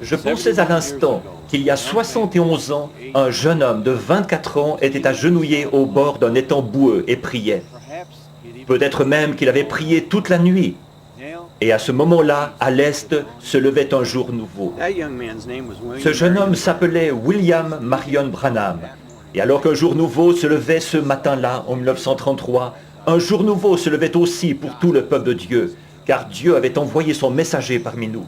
Je pensais à l'instant qu'il y a 71 ans, un jeune homme de 24 ans était agenouillé au bord d'un étang boueux et priait. Peut-être même qu'il avait prié toute la nuit. Et à ce moment-là, à l'est, se levait un jour nouveau. Ce jeune homme s'appelait William Marion Branham. Et alors qu'un jour nouveau se levait ce matin-là, en 1933, un jour nouveau se levait aussi pour tout le peuple de Dieu, car Dieu avait envoyé son messager parmi nous.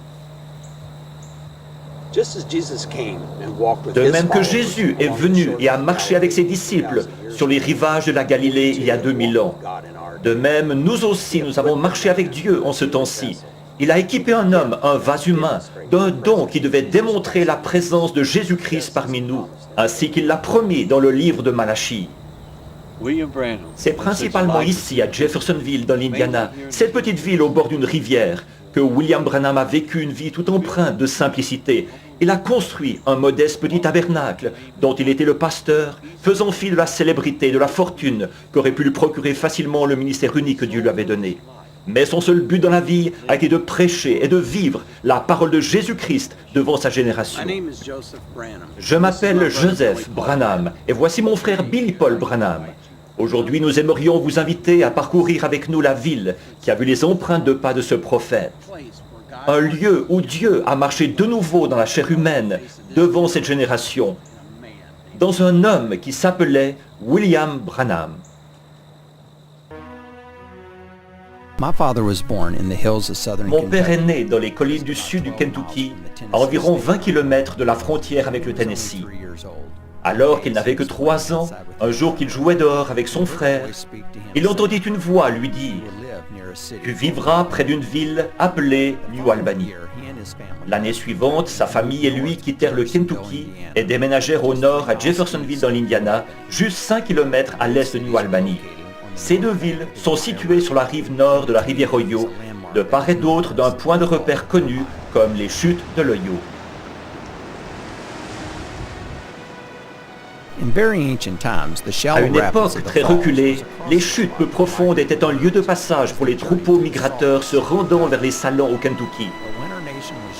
De même que Jésus est venu et a marché avec ses disciples sur les rivages de la Galilée il y a 2000 ans, de même, nous aussi, nous avons marché avec Dieu en ce temps-ci. Il a équipé un homme, un vase humain, d'un don qui devait démontrer la présence de Jésus-Christ parmi nous, ainsi qu'il l'a promis dans le livre de Malachie. C'est principalement ici, à Jeffersonville, dans l'Indiana, cette petite ville au bord d'une rivière, que William Branham a vécu une vie toute empreinte de simplicité. Il a construit un modeste petit tabernacle dont il était le pasteur, faisant fi de la célébrité, de la fortune qu'aurait pu lui procurer facilement le ministère unique que Dieu lui avait donné. Mais son seul but dans la vie a été de prêcher et de vivre la parole de Jésus-Christ devant sa génération. Je m'appelle Joseph Branham et voici mon frère Billy Paul Branham. Aujourd'hui, nous aimerions vous inviter à parcourir avec nous la ville qui a vu les empreintes de pas de ce prophète. Un lieu où Dieu a marché de nouveau dans la chair humaine devant cette génération, dans un homme qui s'appelait William Branham. Mon père est né dans les collines du sud du Kentucky, à environ 20 km de la frontière avec le Tennessee. Alors qu'il n'avait que 3 ans, un jour qu'il jouait dehors avec son frère, il entendit une voix lui dire « Tu vivras près d'une ville appelée New Albany ». L'année suivante, sa famille et lui quittèrent le Kentucky et déménagèrent au nord à Jeffersonville dans l'Indiana, juste 5 km à l'est de New Albany. Ces deux villes sont situées sur la rive nord de la rivière Ohio, de part et d'autre d'un point de repère connu comme les chutes de l'Ohio. À une époque très reculée, les chutes peu profondes étaient un lieu de passage pour les troupeaux migrateurs se rendant vers les salons au Kentucky.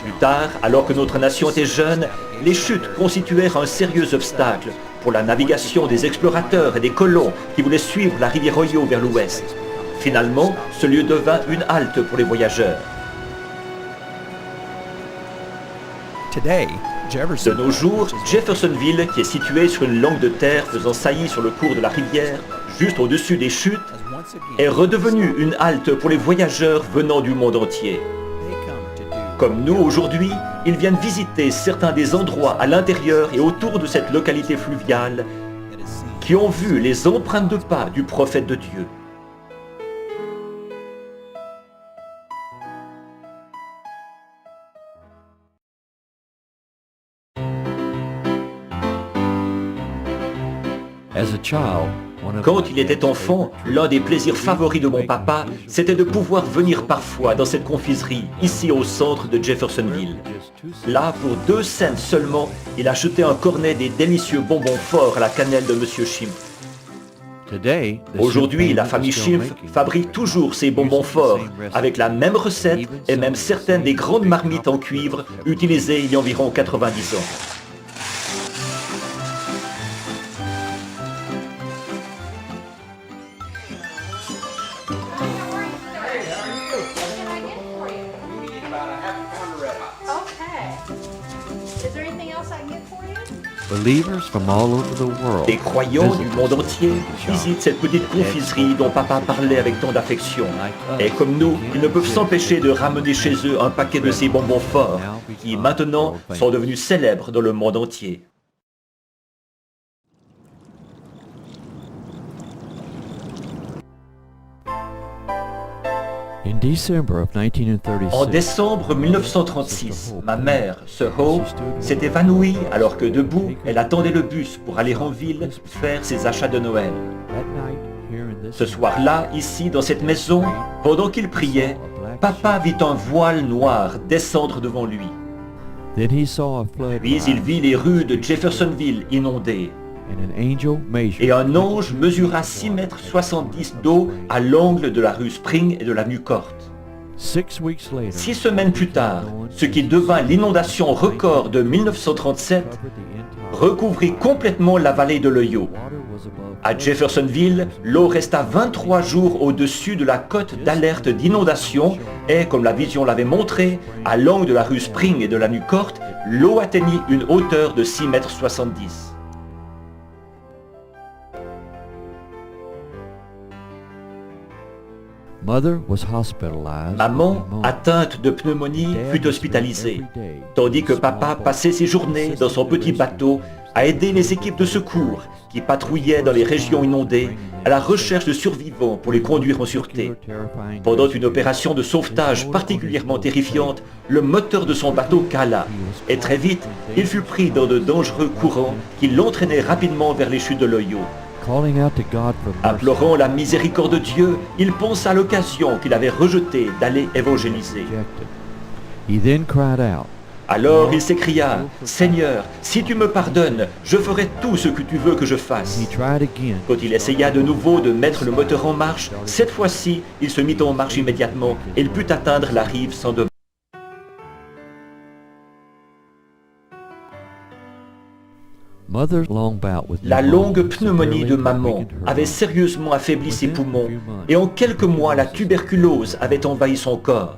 Plus tard, alors que notre nation était jeune, les chutes constituèrent un sérieux obstacle pour la navigation des explorateurs et des colons qui voulaient suivre la rivière Ohio vers l'ouest. Finalement, ce lieu devint une halte pour les voyageurs. De nos jours, Jeffersonville, qui est située sur une langue de terre faisant saillie sur le cours de la rivière, juste au-dessus des chutes, est redevenue une halte pour les voyageurs venant du monde entier. Comme nous aujourd'hui, ils viennent visiter certains des endroits à l'intérieur et autour de cette localité fluviale qui ont vu les empreintes de pas du prophète de Dieu. Quand il était enfant, l'un des plaisirs favoris de mon papa, c'était de pouvoir venir parfois dans cette confiserie, ici au centre de Jeffersonville. Là, pour 2 cents seulement, il achetait un cornet des délicieux bonbons forts à la cannelle de M. Schimpf. Aujourd'hui, la famille Schimpf fabrique toujours ces bonbons forts, avec la même recette et même certaines des grandes marmites en cuivre utilisées il y a environ 90 ans. Des croyants du monde entier visitent cette petite confiserie dont papa parlait avec tant d'affection. Et comme nous, ils ne peuvent s'empêcher de ramener chez eux un paquet de ces bonbons forts, qui maintenant sont devenus célèbres dans le monde entier. En décembre 1936, ma mère, Sir Howe, s'est évanouie alors que debout, elle attendait le bus pour aller en ville faire ses achats de Noël. Ce soir-là, ici, dans cette maison, pendant qu'il priait, papa vit un voile noir descendre devant lui. Puis il vit les rues de Jeffersonville inondées. Et un ange mesura 6,70 m d'eau à l'angle de la rue Spring et de l'avenue Court. 6 semaines plus tard, ce qui devint l'inondation record de 1937 recouvrit complètement la vallée de l'Ohio. À Jeffersonville, l'eau resta 23 jours au-dessus de la cote d'alerte d'inondation et, comme la vision l'avait montré, à l'angle de la rue Spring et de l'avenue Court, l'eau atteignit une hauteur de 6,70 m. Maman, atteinte de pneumonie, fut hospitalisée, tandis que papa passait ses journées dans son petit bateau à aider les équipes de secours qui patrouillaient dans les régions inondées à la recherche de survivants pour les conduire en sûreté. Pendant une opération de sauvetage particulièrement terrifiante, le moteur de son bateau cala et très vite, il fut pris dans de dangereux courants qui l'entraînaient rapidement vers les chutes de l'Ohio. Implorant la miséricorde de Dieu, il pensa à l'occasion qu'il avait rejetée d'aller évangéliser. Alors il s'écria, « Seigneur, si tu me pardonnes, je ferai tout ce que tu veux que je fasse. » Quand il essaya de nouveau de mettre le moteur en marche, cette fois-ci, il se mit en marche immédiatement et il put atteindre la rive sans dommage. La longue pneumonie de maman avait sérieusement affaibli ses poumons et en quelques mois, la tuberculose avait envahi son corps.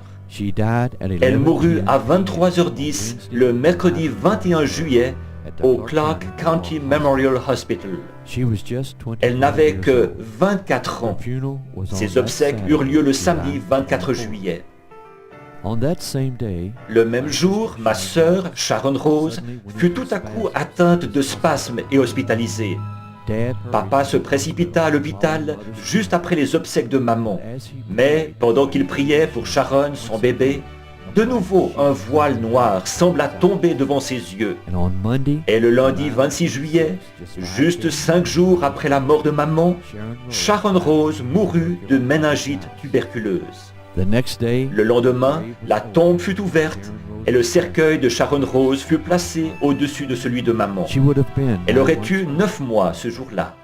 Elle mourut à 23h10 le mercredi 21 juillet au Clark County Memorial Hospital. Elle n'avait que 24 ans. Ses obsèques eurent lieu le samedi 24 juillet. Le même jour, ma sœur, Sharon Rose, fut tout à coup atteinte de spasmes et hospitalisée. Papa se précipita à l'hôpital juste après les obsèques de maman. Mais pendant qu'il priait pour Sharon, son bébé, de nouveau un voile noir sembla tomber devant ses yeux. Et le lundi 26 juillet, juste 5 jours après la mort de maman, Sharon Rose mourut de méningite tuberculeuse. Le lendemain, la tombe fut ouverte et le cercueil de Sharon Rose fut placé au-dessus de celui de maman. Elle aurait eu 9 mois ce jour-là.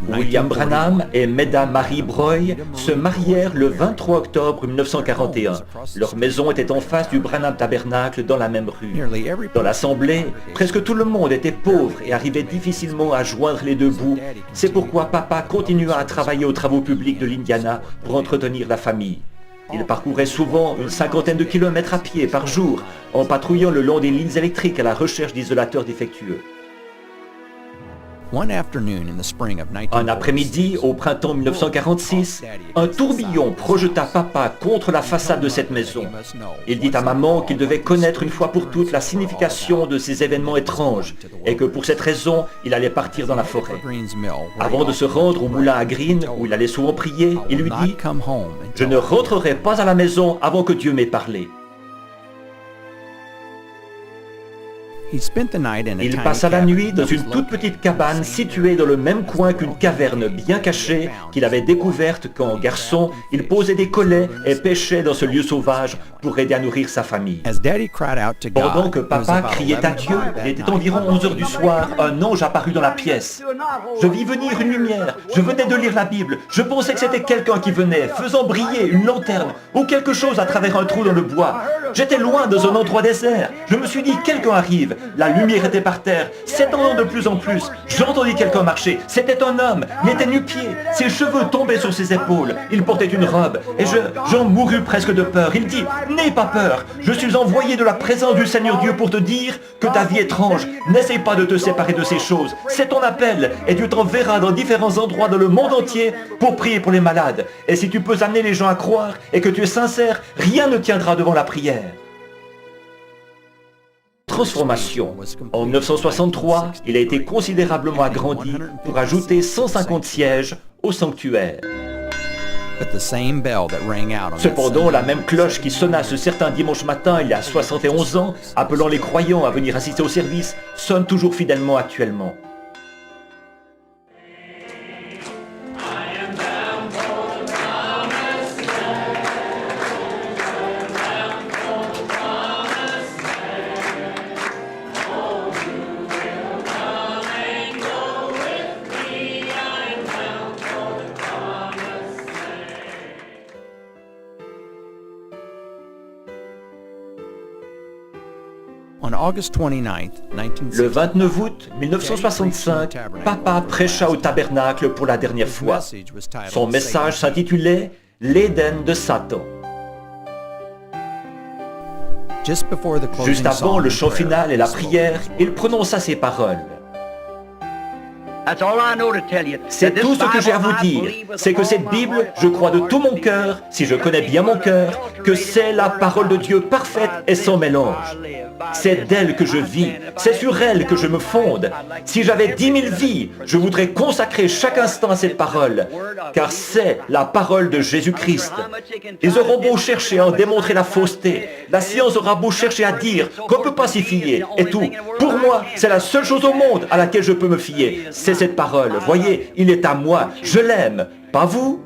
William Branham et Meda Marie Breuil se marièrent le 23 octobre 1941. Leur maison était en face du Branham Tabernacle dans la même rue. Dans l'assemblée, presque tout le monde était pauvre et arrivait difficilement à joindre les deux bouts. C'est pourquoi papa continua à travailler aux travaux publics de l'Indiana pour entretenir la famille. Il parcourait souvent une 50aine de kilomètres à pied par jour en patrouillant le long des lignes électriques à la recherche d'isolateurs défectueux. Un après-midi, au printemps 1946, un tourbillon projeta papa contre la façade de cette maison. Il dit à maman qu'il devait connaître une fois pour toutes la signification de ces événements étranges et que pour cette raison, il allait partir dans la forêt. Avant de se rendre au moulin à Green, où il allait souvent prier, il lui dit « Je ne rentrerai pas à la maison avant que Dieu m'ait parlé. » Il passa la nuit dans une toute petite cabane située dans le même coin qu'une caverne bien cachée qu'il avait découverte quand, garçon, il posait des collets et pêchait dans ce lieu sauvage pour aider à nourrir sa famille. Pendant que papa criait à Dieu, il était environ 11 heures du soir, un ange apparut dans la pièce. Je vis venir une lumière, je venais de lire la Bible, je pensais que c'était quelqu'un qui venait, faisant briller une lanterne ou quelque chose à travers un trou dans le bois. J'étais loin dans un endroit désert, je me suis dit quelqu'un arrive. La lumière était par terre, s'étendant de plus en plus. J'entendis quelqu'un marcher. C'était un homme, n'était nu-pied. Ses cheveux tombaient sur ses épaules. Il portait une robe. Et j'en mourus presque de peur. Il dit, n'aie pas peur. Je suis envoyé de la présence du Seigneur Dieu pour te dire que ta vie étrange. N'essaye pas de te séparer de ces choses. C'est ton appel. Et Dieu t'enverra dans différents endroits dans le monde entier pour prier pour les malades. Et si tu peux amener les gens à croire et que tu es sincère, rien ne tiendra devant la prière. Transformation. En 1963, il a été considérablement agrandi pour ajouter 150 sièges au sanctuaire. Cependant, la même cloche qui sonna ce certain dimanche matin il y a 71 ans, appelant les croyants à venir assister au service, sonne toujours fidèlement actuellement. Le 29 août 1965, Papa prêcha au tabernacle pour la dernière fois. Son message s'intitulait « L'Éden de Satan ». Juste avant le chant final et la prière, il prononça ces paroles. C'est tout ce que j'ai à vous dire, c'est que cette Bible, je crois de tout mon cœur, si je connais bien mon cœur, que c'est la parole de Dieu parfaite et sans mélange. C'est d'elle que je vis, c'est sur elle que je me fonde. Si j'avais 10 000 vies, je voudrais consacrer chaque instant à cette parole, car c'est la parole de Jésus-Christ. Ils auront beau chercher à en démontrer la fausseté, la science aura beau chercher à dire qu'on peut pas s'y fier, et tout. Pour moi, c'est la seule chose au monde à laquelle je peux me fier, c'est cette parole. Voyez, il est à moi, je l'aime, pas vous?